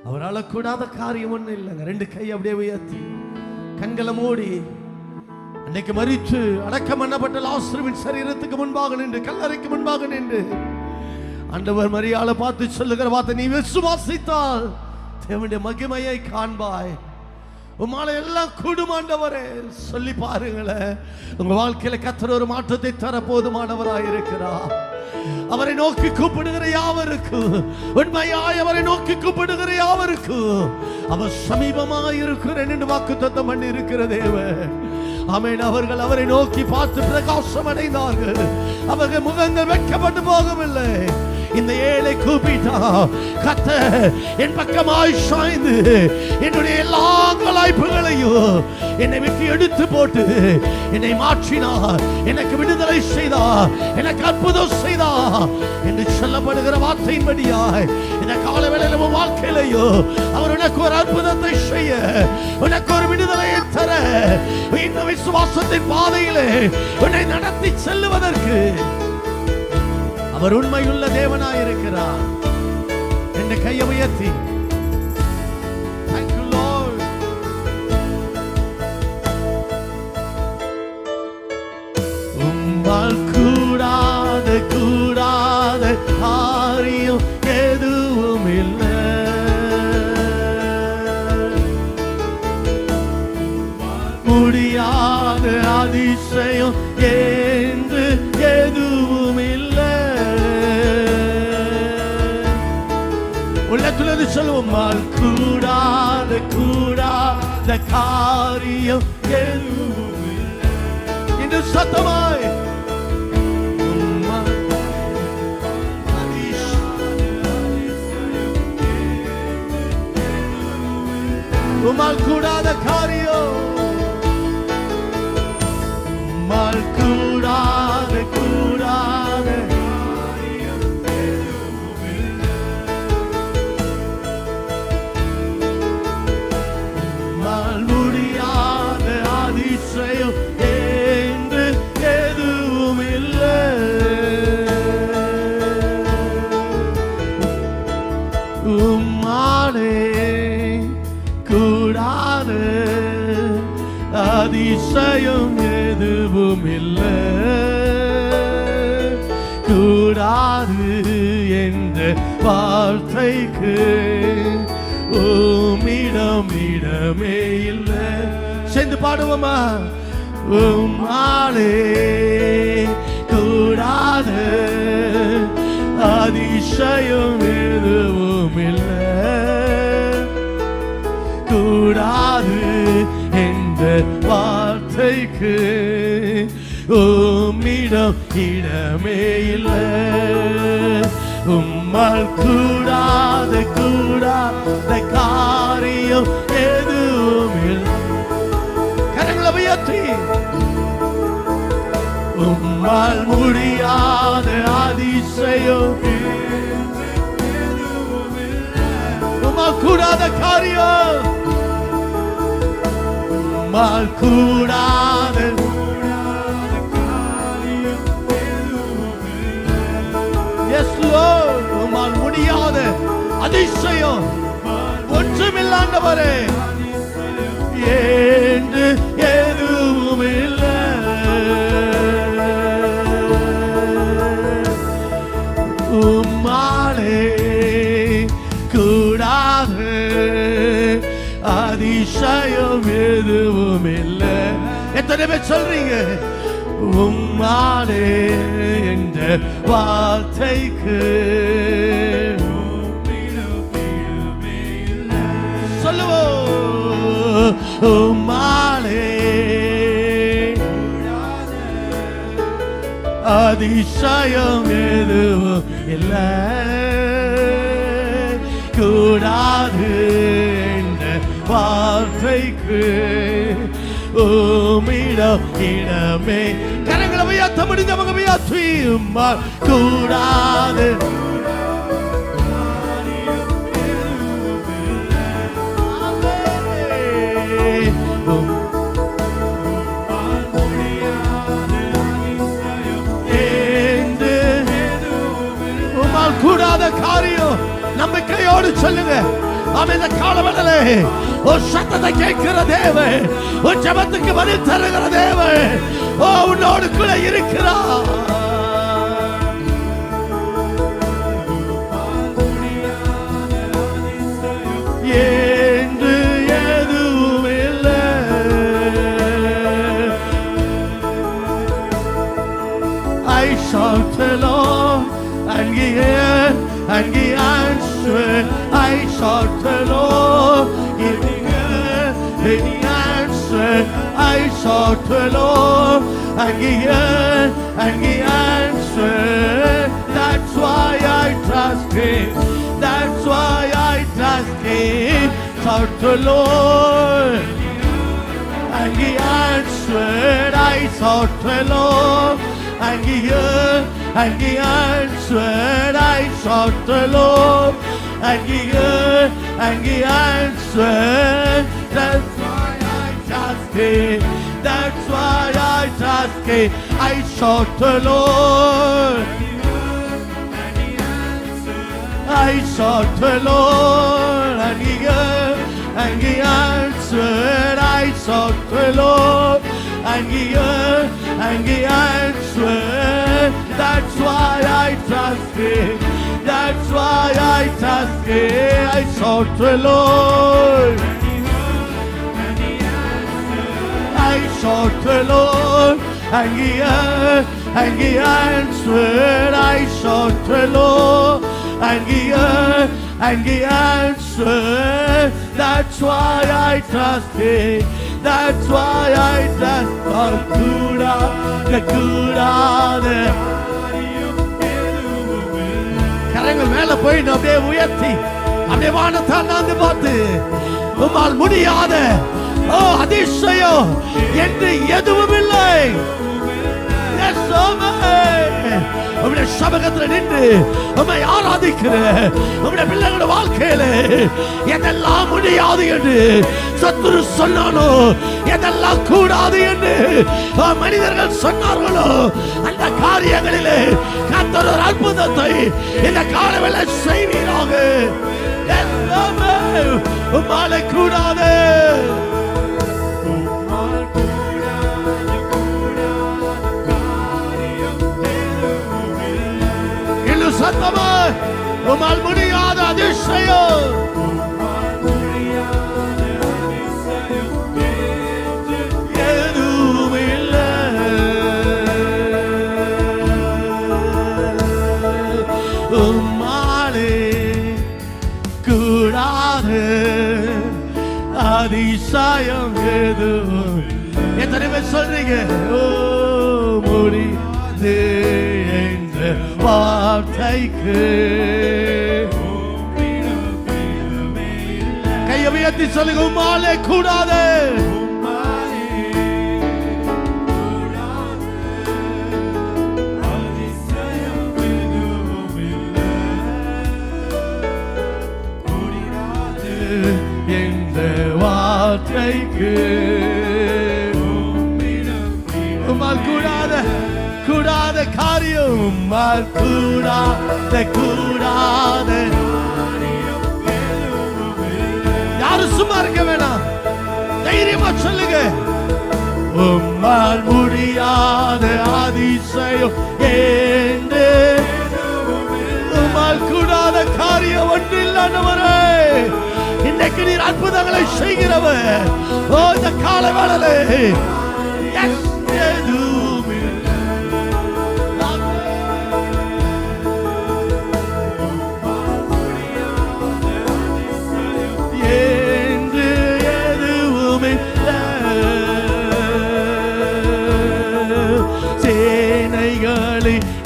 அவரால் கூடாத காரியம் ஒன்றும் இல்லைங்க. 2 கை அப்படியே உயர்த்தி கண்களை மூடி அன்னைக்கு மரித்து அடக்கம் பண்ணப்பட்ட லாசருவின் சரீரத்துக்கு முன்பாக நின்று, கல்லறைக்கு முன்பாக நின்று ஆண்டவர் மரியாளை பார்த்து சொல்லுகிற வார்த்தை, நீ விசுவாசித்தால் தேவனுடைய மகிமையை காண்பாய். உம்மால எல்லாம் கூடும் ஆண்டவரே. சொல்லி பாருங்களேன், உங்க வாழ்க்கையில கர்த்தர் ஒரு மாற்றத்தை தர போதுமானவராய் இருக்கிறார். அவரை நோக்கி கூப்பிடுகிற யாவருக்கு, உண்மையாய் அவரை நோக்கி கூப்பிடுகிற யாவருக்கு அவர் சமீபமாய் இருக்கிறேன் என்று வாக்குத்தத்தம் பண்ணி இருக்கிற தேவன். ஆமென். அவர்கள் அவரை நோக்கி பார்த்து பிரகாசம் அடைந்தார்கள். அவர்கள் முகங்கள் வெட்கப்பட்டு போகவில்லை. இந்த ஏழை கூப்பிட்டா கர்த்தர் என் பக்கமாய் சாய்ந்து என்னுடைய எல்லா கலாய்ப்புகளையும் என்னை விட்டு எடுத்து போட்டு என்னை மாற்றினார், எனக்கு விடுதலை செய்தார், எனக்கு அற்புதம் செய்தார் என்று சொல்லப்படுகிற வார்த்தையின்படியாய் இந்த காலவேளையில உன் வாழ்க்கையிலையோ அவர் உனக்கு ஒரு அற்புதத்தை செய்ய, உனக்கு ஒரு விடுதலையை தர, இந்த விசுவாசத்தின் பாதையிலே உன்னை நடத்தி செல்லுவதற்கு அவர் உண்மையுள்ள தேவனாய் இருக்கிறார். என் கையை உயர்த்தி Thank you Lord. உம்மால் கூடாத காரியம் எதுவும் இல்லை. முடியாத அதிசயம் என்று எதுவும் இல்லை. உள்ளத்திலிருந்து சொல்லுவோம், கூடாத காரியம் எதுவும் இல்லை. இன்று சத்தமாய் உம்மால் கூடாத காரியம், உம்மால் கூடாத முடியாத அதிசயம் என்று எதுவும் இல்லை. உம்மாலே கூடாத அதிசயம் எதுவும் இல்லை. கூடாது என்ற வார்த்தைக்கு இடமே இல்லை. சேர்ந்து பாடுவோமா? உம்மாலே கூடாத அதிசயம் எதுவும் இல்லை. கூடாது என்ற வார்த்தைக்கு இடமே இல்லை. உம்மால் கூடாத காரியம் எதுவும் இல்லை. கரங்களை உயர்த்தி உம்மால் முடியாத அதிசயம் உம்மால் கூடாத காரியம், உம்மால் கூடாத உம்மால் முடியாத அதிசயம் ஒன்றுமில்லாண்டவரே என்று எதுவும் இல்லை. உம்மாலே கூடாத அதிசயம் எதுவும் இல்லை. எத்தனை பேர் சொல்றீங்க? உம்மாலே என்ற வார்த்தைக்கு சொல்லுவோம். உம்மாலே அதிசயம் எதுவும் இல்லை. கூடாது என்ற வார்த்தைக்கு இடமே. கரங்களை உயர்த்த முடிஞ்சவங்க உயர்த்தி உம்மால் கூடாது உம்மால் கூடாத காரியம் நம்பிக்கையோடு சொல்லுங்க. இந்த காலவெளியிலே ஒரு சத்தத்தை கேட்கிற தேவன், ஒரு ஜெபத்துக்கு பதில் தருகிற தேவன் உன்னோடு கூட இருக்கிறார். என்று எதுவும் இல்லை. I sought the Lord and He heard and He answered. I sought the Lord and He heard and He answered. I sought the Lord and He heard and He answered. That's why I trust Him. That's why I trust Him. Sought the Lord and He answered. I sought the Lord and He heard and He answered. I sought the Lord and He heard and He answered. That's why I trust Him. That's why I trust Him. I sought the Lord. I sought the Lord and He heard and He answered. I sought the Lord and He heard and He answered. That's why I trust Him. That's why I trust Him. I sought the Lord. I sought the Lord and He heard and He answered. I sought the Lord and He heard and He answered. That's why I trust Him. That's why I trust கூடாது. கரங்கள் மேல போய் அப்படியே உயர்த்தி அப்படியே வானத்தை அண்ணாந்து பார்த்து, உம்மால் முடியாத அதிசயம் என்று எதுவும் இல்லை. உம்முடைய சமூகத்தில் நின்று உம்மை ஆராதிக்கிற உம்முடைய பிள்ளைகளோட வாழ்க்கையில எதெல்லாம் முடியாது என்று சத்துரு சொன்னானோ, எதெல்லாம் கூடாது என்று மனிதர்கள் சொன்னார்களோ, அந்த காரியங்களிலே கர்த்தர் ஒரு அற்புதத்தை இந்த காலவேளை செய்வீராக. உம்மாலே கூடாது. சத்தமா உம்மால் முடியாத அதிசயம். எதுவும் இல்லை. உம்மாலே கூடாது அதிசயம் எதுவும். எத்தனை பேர் சொல்றீங்க முடியாது வார்த்தைக்கு? கையை உயர்த்தி சொல்லுங்க, உம்மாலே கூடாது. என்ற வார்த்தைக்கு உம்மால் கூடாது கூடாத காரியம். உம்மால் கூடாத யாரும் சும்மா இருக்க வேணாம், தைரியமா சொல்லுங்க. உம்மால் முடியாத அதிசயம் என்று உம்மால் கூடாத காரியம் ஒன்றில்லாதவரே. இன்னைக்கு நீர் அற்புதங்களை செய்கிறவர். இந்த கால வேளையிலே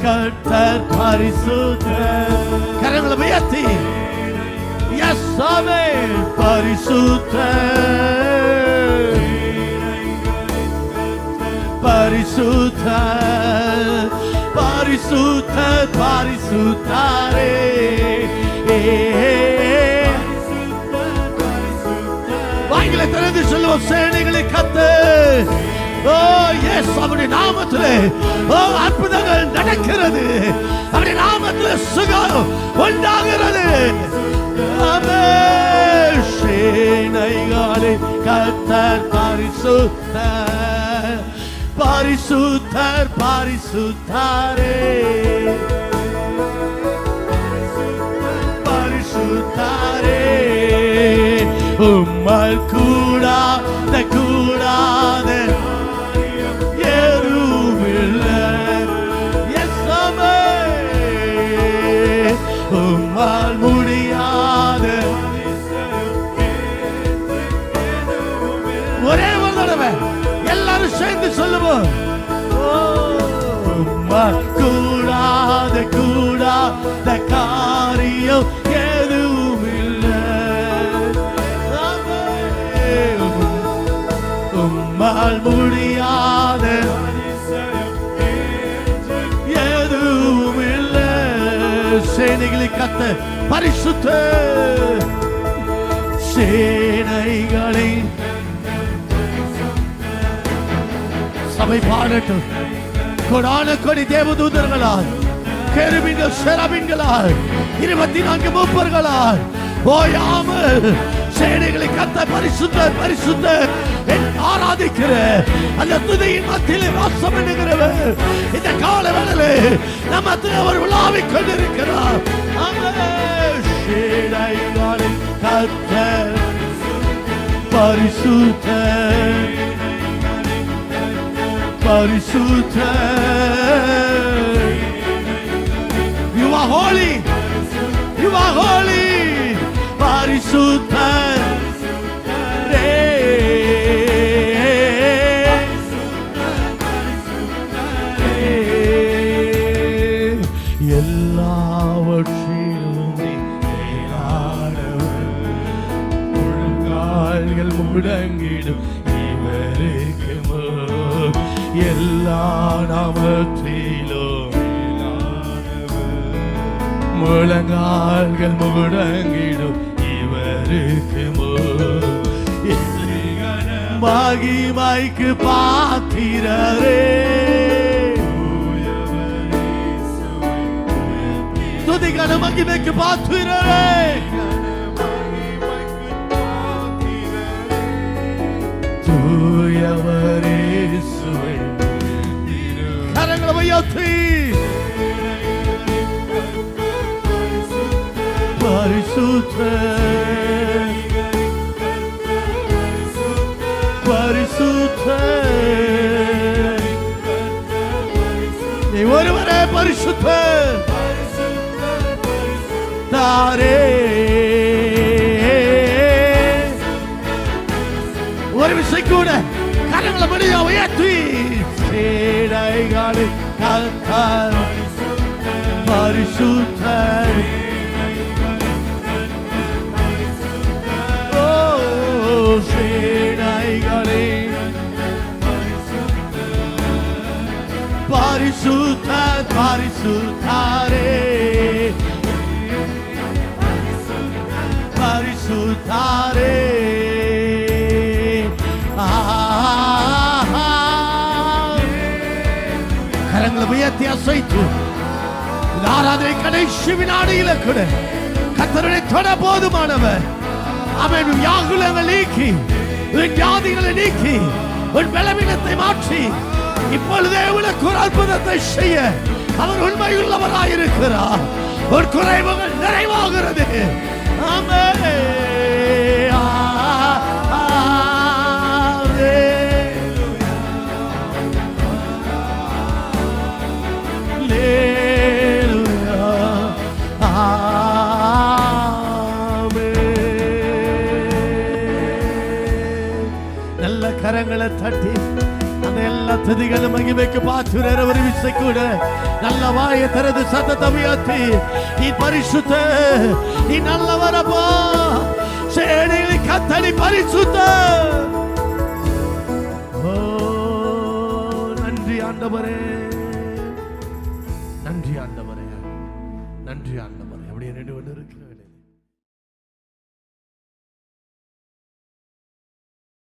கர்த்தர் பரிசுத்தர். கரங்களை உயர்த்தி எஸ் ஆமென். பரிசுத்தர் பரிசுத்தர் பரிசுத்தர் பரிசுத்தாரே. வாய்களை திறந்து சொல்லுவோம், சேனைகளை கர்த்தர். அவருடைய நாமத்திலே அற்புதங்கள் நடக்கிறது. அவருடைய நாமத்திலே சுகம் உண்டாகிறது. ஆமென். சேனைகளே கர்த்தர் பரிசுத்தர், பரிசுத்தர் பரிசுத்தரே, பரிசுத்தரே. உம்மால் கூடாத கூடாத எதுவுமில்லை. எஸ்ஸாமே, உம்மால் முடியாத ஒரே ஒரு தடவை எல்லாரும் சேர்ந்து சொல்லுவோம். உம்மால் கூடாத கூடாத காரியம் எதுவுமில்லை. உம்மால் முடியாத எதுவுமில்லை. சேனைகளை கர்த்தர் பரிசுத்தர், சேனைகளை சபை பாடட்டும். கொடான கொடி தேவதூதர்களால், கேருபீன்கள் செராபீன்களால், 24 மூப்பர்களால் ஓயாமல் சேனைகளை கர்த்தர் பரிசுத்தர் பரிசுத்தர் ஆராதிக்கிற அந்த துதியின் மத்தியிலே வாசம் பண்ணுகிறவர் இந்த கால வேளையிலே நம்மத்தில் அவர் விழாவிக் கொண்டிருக்கிறார். சேனைகளை கர்த்தர் பரிசுத்தர் பரிசுத்தர். You are holy, you are holy, பரிசுத்தர். எல்லாவற்றிலும் முழங்கால்கள் முடங்கிடும் இவருக்கு எல்லா நாமத்திலும் முழங்கால்கள் முடங்கிடும் இவருக்கு மகிமைக்கு பாத்திரரே, துதிகன மகிமைக்கு பாத்திரரே, தூயவரே இயேசுவே. கரங்களை உயர்த்தி பரிசுத்தர் பரிசுத்தர், நீ ஒருவரே பரிசுத்தர் தாரே. ஒரு விஷயம் கூட கரங்களை மடியா உயர்த்தி சேனைகளை கர்த்தர் பரிசுத்தர், சேனைகளே பரிசுத்தர் பரிசுத்தரே, பரிசுத்தரே. கரங்களை உயர்த்தி அசைத்து இந்த ஆராதனை கடைசி வினாடியில கூட கர்த்தருடைய தொட போதுமானவர். அவன் வியாகுலங்களை நீக்கி, வியாதிகளை நீக்கி, உன் பலவீனத்தை மாற்றி இப்பொழுதே உனக்கு ஒரு அற்புதத்தை செய்ய அவர் உண்மையுள்ளவராயிருக்கிறார். ஒரு குறைவுகள் நிறைவாகிறது. ஆமென். நல்ல கரங்களை தட்டி அந்த எல்லா துதிகளும் மகிமைக்கு பாத்துற ஒரு விசை கூட நல்ல வாயை திறந்து சத்தத்தை உயர்த்தி நீ பரிசுத்த, நீ நல்லவரப்பா, சேனைகளை கர்த்தர் பரிசுத்த. ஓ நன்றி ஆண்டவரே, நன்றி ஆண்டவரே, நன்றி ஆண்டவரே. அப்படியே ரெண்டு ஒன்று இருக்கு.